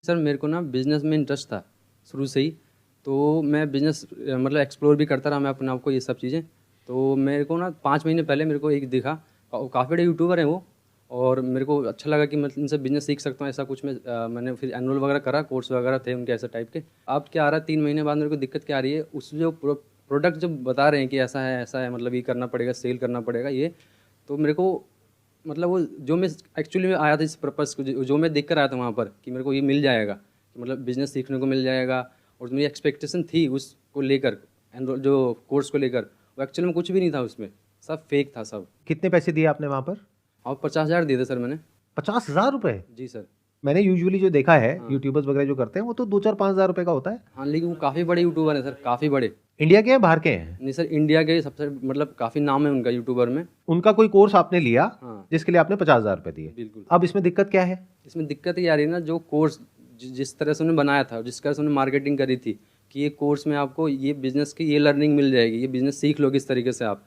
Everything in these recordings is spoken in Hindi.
सर मेरे को ना बिज़नेस में इंटरेस्ट था शुरू से ही। तो मैं बिज़नेस मतलब एक्सप्लोर भी करता रहा मैं अपने आप को ये सब चीज़ें। तो मेरे को ना 5 महीने पहले मेरे को एक दिखा, काफ़ी बड़े यूट्यूबर हैं वो। और मेरे को अच्छा लगा कि मैं इनसे बिज़नेस सीख सकता हूँ ऐसा कुछ। मैंने फिर एनुअल वगैरह करा, कोर्स वगैरह थे उनके ऐसे टाइप के। अब क्या आ रहा है 3 महीने बाद मेरे को दिक्कत क्या आ रही है, उस जो प्रोडक्ट जो बता रहे हैं कि ऐसा है मतलब ये करना पड़ेगा, सेल करना पड़ेगा ये। तो मेरे को मतलब वो जो मैं एक्चुअली में आया था इस पर्पज़ को, जो मैं देख कर आया था वहाँ पर कि मेरे को ये मिल जाएगा, कि मतलब बिज़नेस सीखने को मिल जाएगा। और जो मेरी एक्सपेक्टेशन थी उसको लेकर, एनरोल जो कोर्स को लेकर, वो एक्चुअली में कुछ भी नहीं था उसमें, सब फेक था सब। कितने पैसे दिए आपने वहां पर? और 50,000 दिए थे सर मैंने। 50,000 रुपए? जी सर। मैंने यूजुअली जो देखा है हाँ यूट्यूबर्स वगैरह जो करते हैं वो तो 2-4-5 हज़ार रुपए का होता है। हाँ, लेकिन वो काफ़ी बड़े यूट्यूबर हैं सर, काफ़ी बड़े। इंडिया के हैं बाहर के हैं? नहीं सर, इंडिया के सबसे मतलब काफ़ी नाम है उनका यूट्यूबर में। उनका कोई कोर्स आपने लिया हाँ जिसके लिए आपने 50,000 रुपए दिए? बिल्कुल। अब इसमें दिक्कत क्या है? इसमें दिक्कत ये आ रही है ना, जो कोर्स जिस तरह से उन्होंने बनाया था, जिस तरह से उन्होंने मार्केटिंग करी थी कि ये कोर्स में आपको ये बिज़नेस की ये लर्निंग मिल जाएगी, ये बिज़नेस सीख लोगे इस तरीके से आप।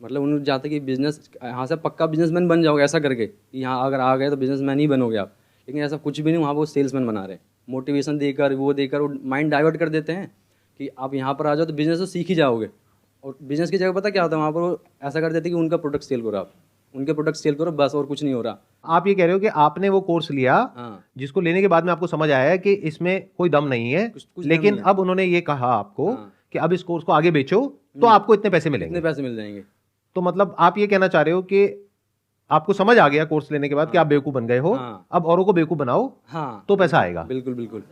मतलब उन्होंने चाहते कि बिज़नेस यहाँ से पक्का बिजनेसमैन बन जाओगे ऐसा करके, कि यहाँ अगर आ गए तो बिजनेसमैन ही बनोगे आप। लेकिन ऐसा कुछ भी नहीं, वहाँ वो सेल्समैन बना रहे हैं। मोटिवेशन देकर वो माइंड डाइवर्ट कर देते हैं कि आप यहाँ पर आ जाओ तो बिज़नेस तो सीख ही जाओगे। और बिज़नेस की जगह पता क्या होता है वहाँ पर, वो ऐसा कर देते हैं कि उनका प्रोडक्ट सेल करो आप, उनके प्रोडक्ट सेल करो बस, और कुछ नहीं हो रहा। आप ये कह रहे हो कि आपने वो कोर्स लिया हाँ, जिसको लेने के बाद में आपको समझ आया है कि इसमें कोई दम नहीं है, कुछ कुछ दम लेकिन नहीं है। अब उन्होंने ये कहा आपको हाँ, कि अब इस कोर्स को आगे बेचो तो आपको इतने पैसे इतने मिलेंगे। पैसे मिल जाएंगे। तो मतलब आप ये कहना चाह रहे हो कि आपको समझ आ गया कोर्स लेने के बाद कि हाँ आप बेवकूफ बन गए हो, हाँ अब औरों को बेवकूफ बनाओ हाँ, तो पैसा आएगा। बिल्कुल बिल्कुल।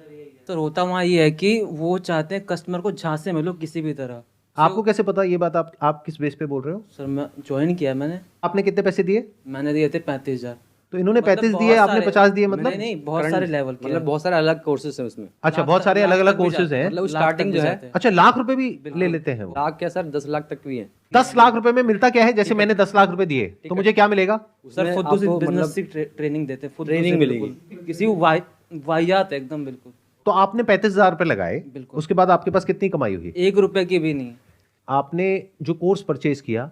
सर होता वहाँ ये है कि वो चाहते हैं कस्टमर को झांसे में लो किसी भी तरह। आपको कैसे पता ये बात? आप किस बेस पे बोल रहे हो? सर मैं ज्वाइन किया मैंने आपने कितने पैसे दिए? मैंने दिए थे 35,000। तो इन्होंने मतलब 35 दिए, बहुत आपने सारे 50 दिए, नहीं मतलब? नहीं बहुत सारे लेवल के मतलब बहुत सारे अलग कोर्सेज हैं उसमें। अच्छा, बहुत सारे अलग अलग कोर्सेज हैं। मतलब लाख स्टार्टिंग तक जो भी है, जाते हैं। अच्छा, लाख रुपए भी ले लेते हैं वो? लाख क्या सर, 10 लाख तक भी है। 10 लाख रुपए में मिलता क्या है? जैसे मैंने 10 लाख रुपए दिए तो मुझे क्या मिलेगा? सर उसमें फुद्दू से आपको बिजनेस मतलब की ट्रेनिंग देते हैं, फुद्दू ट्रेनिंग से मिलेगी। बिल्कुल। किसी वाहियात है एकदम बिल्कुल। तो आपने 35,000 रुपए लगाए, बिल्कुल। उसके बाद आपके पास कितनी कमाई हुई? 1 रुपए की भी नहीं। आपने जो कोर्स परचेज किया,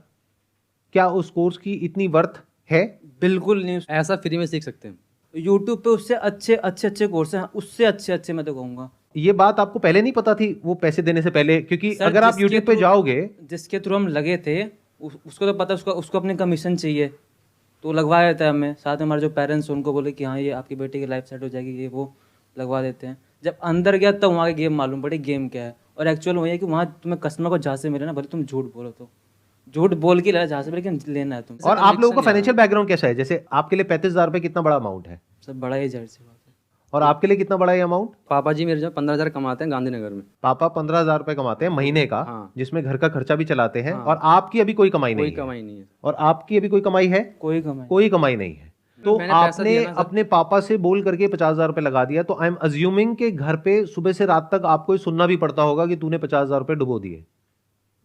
क्या उस कोर्स की इतनी वर्थ है? बिल्कुल नहीं। ऐसा फ्री में सीख सकते हैं। यूट्यूब पे उससे अच्छे कोर्स हैं, उससे अच्छे मैं तो कहूँगा। ये बात आपको पहले नहीं पता थी वो पैसे देने से पहले? क्योंकि सर, अगर आप जिसके YouTube पे थ्रू- जाओगे, जिसके थ्रू हम लगे थे उसको तो पता, उसको अपने कमीशन चाहिए तो लगवा देता है हमें। साथ में हमारे जो पेरेंट्स उनको बोले कि हाँ ये आपकी बेटी की लाइफ सेट हो जाएगी, ये वो लगवा देते हैं। जब अंदर गया तब वहाँ की गेम मालूम पड़ी गेम क्या है। और एक्चुअल वही है कि वहाँ तुम्हें कस्टमर को जहाँ से मिले ना, भले तुम झूठ बोलो तो झूठ बोल के लेना जहाँ से, लेकिन लेना है तुम। और आप लोगों का फाइनेंशियल बैकग्राउंड कैसा है? जैसे आपके लिए 35,000 रुपए कितना बड़ा अमाउंट है, सब बड़ा ही जाहिर सी बात है। और आपके लिए कितना बड़ा है अमाउंट? पापा जी मेरे जो 15,000 कमाते हैं गांधीनगर में। पापा 15,000 रुपए कमाते हैं महीने का, हाँ। जिसमें घर का खर्चा भी चलाते हैं, हाँ। और आपकी अभी कोई कमाई कोई नहीं है। कमाई नहीं है। और आपकी अभी कोई कमाई है? कोई कमाई कोई कमाई नहीं है। तो मैंने पैसा आपने दिया ना सर। अपने पापा से बोल करके 50,000 रुपए लगा दिया, तो आई एम अज्यूमिंग कि घर पे सुबह से रात तक आपको ये सुनना भी पड़ता होगा कि तूने 50,000 रुपए डुबो दिए।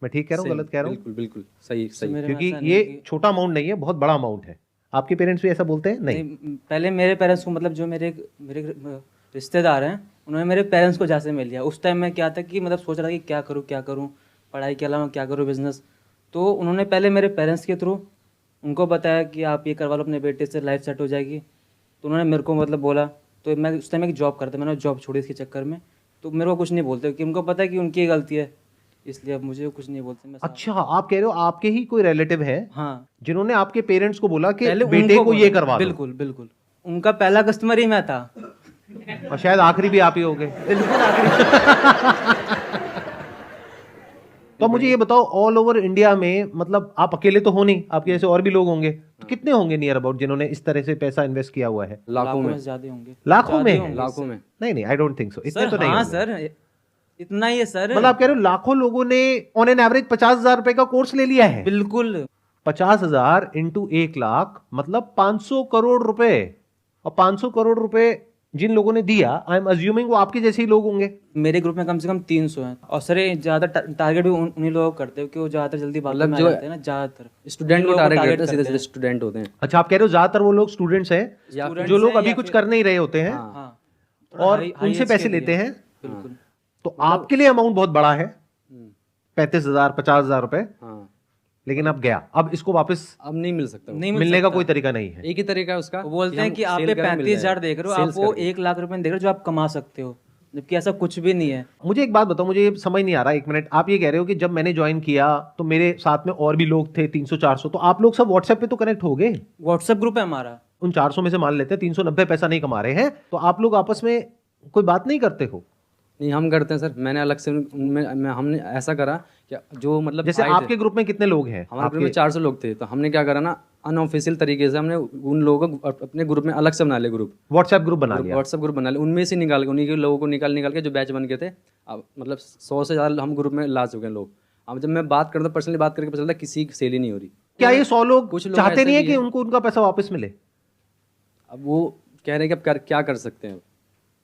मैं ठीक कह रहा हूँ, सही, गलत कह रहा हूँ? बिल्कुल बिल्कुल सही सही। मेरे में क्योंकि ऐसा नहीं ये है कि- छोटा अमाउंट नहीं है, बहुत बड़ा अमाउंट है। आपके पेरेंट्स भी ऐसा बोलते हैं? नहीं। पहले मेरे पेरेंट्स को, मतलब जो मेरे रिश्तेदार हैं, उन्होंने मेरे पेरेंट्स को जहाँ से मिल लिया। उस टाइम में क्या था कि मतलब सोच रहा था कि क्या करूँ पढ़ाई के अलावा, क्या करूँ बिजनेस। तो उन्होंने पहले मेरे पेरेंट्स के थ्रू उनको बताया कि आप ये करवा लो अपने बेटे से, लाइफ सेट हो जाएगी। तो उन्होंने मेरे को मतलब बोला, तो मैं उस टाइम एक जॉब करता, मैंने जॉब छोड़ी इसके चक्कर में। तो मेरे को कुछ नहीं बोलते कि उनको पता है कि उनकी गलती है, इसलिए अब मुझे कुछ नहीं बोलते। मैं अच्छा, आप कह रहे हो आपके ही कोई रिलेटिव हैं हाँ, जिन्होंने आपके पेरेंट्स को बोला कि पहले बेटे उनको को बोला। ये करवा दो, बिल्कुल बिल्कुल, उनका पहला कस्टमर ही मैं था। और शायद आखिरी भी आप ही हो गए। बिल्कुल आखिरी। तो मुझे ये बताओ, ऑल ओवर इंडिया में, मतलब आप अकेले तो हो नहीं, आपके जैसे और भी लोग होंगे, तो कितने होंगे नियर अबाउट जिन्होंने इस तरह से पैसा इन्वेस्ट किया हुआ है? लाखों में। ज्यादा होंगे। लाखों में? ज्यादा होंगे लाखों में। नहीं, आई डोंट थिंक सो, इतने सर। तो नहीं हाँ होंगे। सर, इतना ही है सर। मतलब आप कह रहे हो लाखों लोगों ने ऑन एन एवरेज 50,000 रुपए का कोर्स ले लिया है? बिल्कुल। 50,000 इंटू 1 लाख मतलब 500 करोड़ रुपए। और 500 करोड़ रुपए जिन लोगों ने दिया, आई एम अज्यूमिंग वो आपके जैसे ही लोग होंगे। मेरे ग्रुप में कम से कम 300 हैं। और सर ये ज्यादा टारगेट भी उन्हीं लोगों को करते हो कि वो ज्यादातर जल्दी बातों में आ जाते हैं ना। ज्यादातर स्टूडेंट को लोगों को टारगेट target करते हैं, सीधे करते सीधे स्टूडेंट होते हैं। अच्छा, आप कह रहे हो ज्यादातर वो लोग स्टूडेंट्स हैं या जो लोग अभी कुछ कर नहीं रहे होते हैं, हाँ। हाँ, और उनसे पैसे लेते हैं। बिल्कुल। तो आपके लिए अमाउंट बहुत बड़ा है, 35,000 50,000 रुपए। हाँ। लेकिन अब गया, अब इसको वापस अब नहीं मिल सकता वो। नहीं मिल मिलने का सकता। कोई तरीका नहीं है। एक ही तरीका है उसका, वो बोलते हैं हम कि आप sale पे करें, मिल 35,000 जाएगा। देख रहे हो, आप Sales वो करके। 1 लाख रुपए देख रहे हो जो आप कमा सकते हो, जबकि ऐसा कुछ भी नहीं है। मुझे एक बात बताओ, मुझे ये समझ नहीं आ रहा, एक मिनट। आप ये कह रहे हो कि जब मैंने ज्वाइन किया तो मेरे साथ में और भी लोग थे 300-400, तो आप लोग सब व्हाट्सएप पे तो कनेक्ट हो गए। व्हाट्सएप ग्रुप है हमारा। उन 400 में से मान लेते हैं 390 पैसा नहीं कमा रहे हैं, तो आप लोग आपस में कोई बात नहीं करते हो? नहीं, हम करते हैं सर। मैंने अलग से हमने ऐसा करा कि जो मतलब जैसे आए थे, आपके ग्रुप में कितने लोग हैं? हमारे ग्रुप में 400 लोग थे, तो हमने क्या करा ना, अनऑफिशियल तरीके से हमने उन लोगों को अपने ग्रुप में अलग से बना लिया, ग्रुप व्हाट्सएप ग्रुप बना लिया। व्हाट्सएप ग्रुप बना लिया, उनमें से निकाल के, उन्हीं के लोगों को निकाल के जो बैच बन गए थे, अब मतलब 100 से ज़्यादा हम ग्रुप में ला चुके हैं लोग। अब जब मैं बात करता हूँ, पर्सनली बात करके पता चलता है किसी की सेल ही नहीं हो रही। क्या ये 100 लोग कुछ लोग चाहते ऐसे नहीं है भी कि हैं। उनको उनका पैसा वापस मिले? अब वो कह रहे हैं कि अब क्या कर सकते हैं,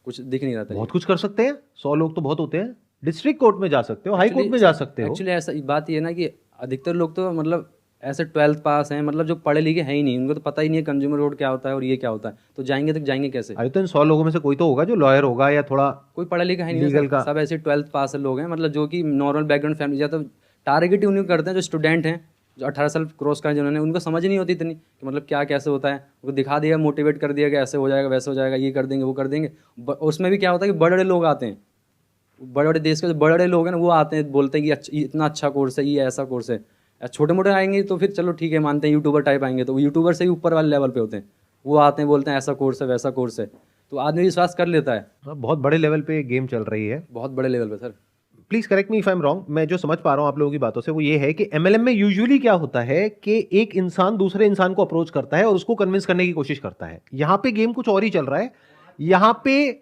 कुछ दिख नहीं रहा था। बहुत कुछ कर सकते हैं, 100 लोग तो बहुत होते हैं। डिस्ट्रिक्ट कोर्ट में जा सकते हो, हाई कोर्ट में जा सकते हो। एक्चुअली ऐसा बात ये है ना कि अधिकतर लोग तो मतलब ऐसे 12th पास हैं, मतलब जो पढ़े लिखे हैं ही नहीं, उनको तो पता ही नहीं है कंज्यूमर कोर्ट क्या होता है और ये क्या होता है, तो जाएंगे कैसे? अरे तो इन 100 लोगों में से कोई तो होगा जो लॉयर होगा या थोड़ा कोई पढ़ा लिखा है नहीं लीगल है, का। सब ऐसे 12th पास लोग हैं, मतलब जो कि नॉर्मल बैकग्राउंड फैमिली, या तो टारगेट ही उन्हीं को करते हैं जो स्टूडेंट हैं, जो 18 साल क्रॉस करें जिन्होंने, उनको समझ ही नहीं होती इतनी कि मतलब क्या कैसे होता है। उनको दिखा दिया, मोटिवेट कर दिया कि ऐसे हो जाएगा, वैसे हो जाएगा, ये कर देंगे, वो कर देंगे। उसमें भी क्या होता है कि बड़े बड़े लोग आते हैं, बड़े बड़े देश के जो बड़े बड़े लोग हैं ना, वो आते हैं, बोलते हैं कि इतना अच्छा कोर्स है, ये ऐसा कोर्स है। छोटे मोटे आएंगे तो फिर चलो ठीक है, मानते हैं, यूट्यूबर टाइप आएंगे तो वो यूट्यूबर से ही ऊपर वाले लेवल पे होते हैं, वो आते हैं, बोलते हैं ऐसा कोर्स है, वैसा कोर्स है, तो आदमी विश्वास कर लेता है। बहुत बड़े लेवल पे गेम चल रही है। बहुत बड़े लेवल पे sir. Please correct me if I am wrong. मैं जो समझ पा रहा हूं आप लोगों की बातों से वो ये है कि एमएलएम में यूजुअली क्या होता है कि एक इंसान दूसरे इंसान को अप्रोच करता है और उसको कन्विंस करने की कोशिश करता है। यहां पे गेम कुछ और ही चल रहा है। यहां पे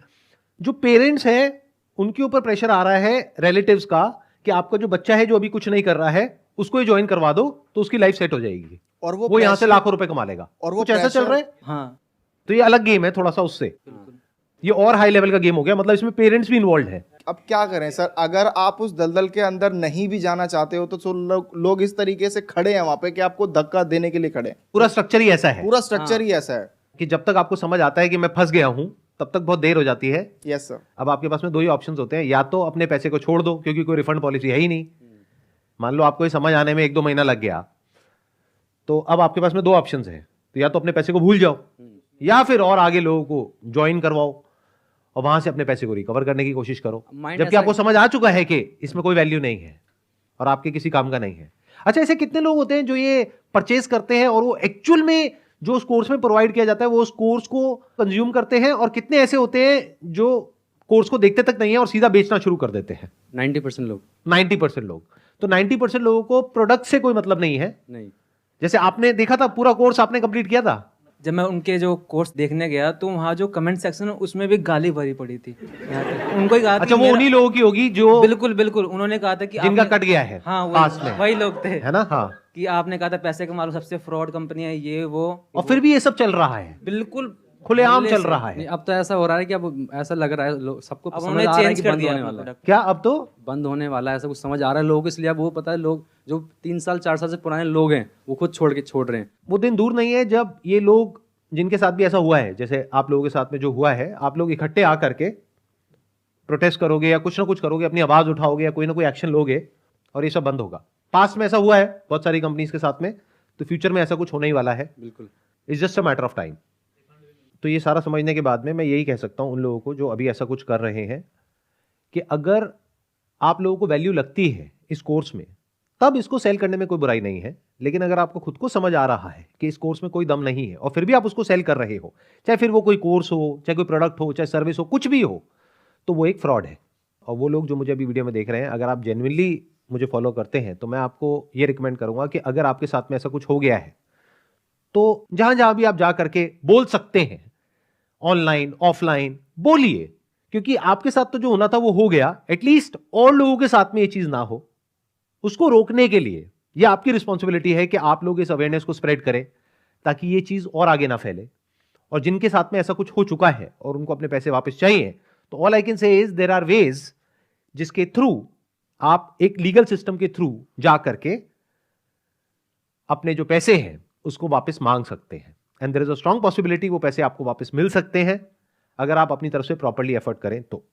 जो पेरेंट्स हैं उनके ऊपर प्रेशर आ रहा है रिलेटिव्स का कि आपका जो बच्चा है जो अभी कुछ नहीं कर रहा है उसको ही ज्वाइन करवा दो तो उसकी लाइफ सेट हो जाएगी और वो यहां से लाखों रुपए कमा लेगा। और वो कुछ ऐसा चल रहा है। हाँ, तो ये अलग गेम है थोड़ा सा उससे, ये और हाई लेवल का गेम हो गया, मतलब इसमें पेरेंट्स भी इन्वॉल्व है। अब क्या करें सर, अगर आप उस दलदल के अंदर नहीं भी जाना चाहते हो तो लोग इस तरीके से खड़े हैं वहां पे कि आपको धक्का देने के लिए खड़े हैं। पूरा स्ट्रक्चर ही ऐसा है पूरा स्ट्रक्चर ही ऐसा है। कि जब तक आपको समझ आता है कि मैं फंस गया हूं तब तक बहुत देर हो जाती है। Yes sir. अब आपके पास में दो ही ऑप्शंस होते हैं, या तो अपने पैसे को छोड़ दो क्योंकि कोई रिफंड पॉलिसी है ही नहीं। मान लो आपको ये समझ आने में 1-2 महीना लग गया, तो अब आपके पास में दो ऑप्शंस हैं, तो या तो अपने पैसे को भूल जाओ या फिर और आगे लोगों को ज्वाइन करवाओ और वहां से अपने पैसे को रिकवर करने की कोशिश करो, Mind जबकि ऐसा आपको है- समझ आ चुका है कि इसमें कोई वैल्यू नहीं है और आपके किसी काम का नहीं है। अच्छा, ऐसे कितने लोग होते हैं जो ये परचेज करते हैं और वो एक्चुअल में जो उस कोर्स में प्रोवाइड किया जाता है वो उस कोर्स को कंज्यूम करते हैं, और कितने ऐसे होते हैं जो कोर्स को देखते तक नहीं है और सीधा बेचना शुरू कर देते हैं? 90% लोग 90% लोग। तो 90% लोगों को प्रोडक्ट से कोई मतलब नहीं है। नहीं। जैसे आपने देखा था, पूरा कोर्स आपने कंप्लीट किया था, जब मैं उनके जो कोर्स देखने गया तो वहाँ जो कमेंट सेक्शन है उसमें भी गाली भरी पड़ी थी। उनको ही कहा अच्छा वो उन्हीं लोगों की होगी जो बिल्कुल बिल्कुल, उन्होंने कहा था कि जिनका आपने- कट गया है हाँ पास में, वही लोग थे, है ना? हाँ। कि आपने कहा था पैसे कमा लो, सबसे फ्रॉड कंपनी है ये वो, और फिर भी ये सब चल रहा है, बिल्कुल खुलेआम चल रहा है। नहीं, अब तो ऐसा हो रहा है कि अब ऐसा लग रहा है सबको अब समझ उन्होंने आ रहा है चेंज कि कर बंद दिया होने अपना वाला है, प्रोडक्ट। क्या अब तो बंद होने वाला है, ऐसा कुछ समझ आ रहा है लोगों को। इसलिए अब वो पता है, लोग जो 3 साल 4 साल से पुराने लोग हैं वो खुद छोड़ रहे हैं। वो दिन दूर नहीं है जब ये लोग, जिनके साथ भी ऐसा हुआ है, जैसे आप लोगों के साथ में जो हुआ है, आप लोग इकट्ठे आकर के प्रोटेस्ट करोगे या कुछ ना कुछ करोगे, अपनी आवाज उठाओगे या कोई ना कोई एक्शन लोगे और ये सब बंद होगा। पास्ट में ऐसा हुआ है बहुत सारी कंपनीज के साथ में, तो फ्यूचर में ऐसा कुछ होने ही वाला है। बिल्कुल। It's just a matter of time. तो ये सारा समझने के बाद में मैं यही कह सकता हूं उन लोगों को जो अभी ऐसा कुछ कर रहे हैं कि अगर आप लोगों को वैल्यू लगती है इस कोर्स में तब इसको सेल करने में कोई बुराई नहीं है, लेकिन अगर आपको खुद को समझ आ रहा है कि इस कोर्स में कोई दम नहीं है और फिर भी आप उसको सेल कर रहे हो, चाहे फिर वो कोई कोर्स हो, चाहे कोई प्रोडक्ट हो, चाहे सर्विस हो, कुछ भी हो, तो वो एक फ्रॉड है। और वो लोग जो मुझे अभी वीडियो में देख रहे हैं, अगर आप जेन्युइनली मुझे फॉलो करते हैं तो मैं आपको ये रिकमेंड करूंगा कि अगर आपके साथ में ऐसा कुछ हो गया है तो जहां जहां भी आप जा करके बोल सकते हैं, ऑनलाइन ऑफलाइन बोलिए, क्योंकि आपके साथ तो जो होना था वो हो गया। एटलीस्ट और लोगों के साथ में ये चीज ना हो, उसको रोकने के लिए ये आपकी रिस्पॉन्सिबिलिटी है कि आप लोग इस अवेयरनेस को स्प्रेड करें ताकि ये चीज और आगे ना फैले। और जिनके साथ में ऐसा कुछ हो चुका है और उनको अपने पैसे वापस चाहिए, तो all I can say is there are ways जिसके थ्रू आप एक लीगल सिस्टम के थ्रू जा करके अपने जो पैसे हैं उसको वापस मांग सकते हैं। And there is a strong possibility वो पैसे आपको वापस मिल सकते हैं अगर आप अपनी तरफ से प्रॉपर्ली एफर्ट करें तो।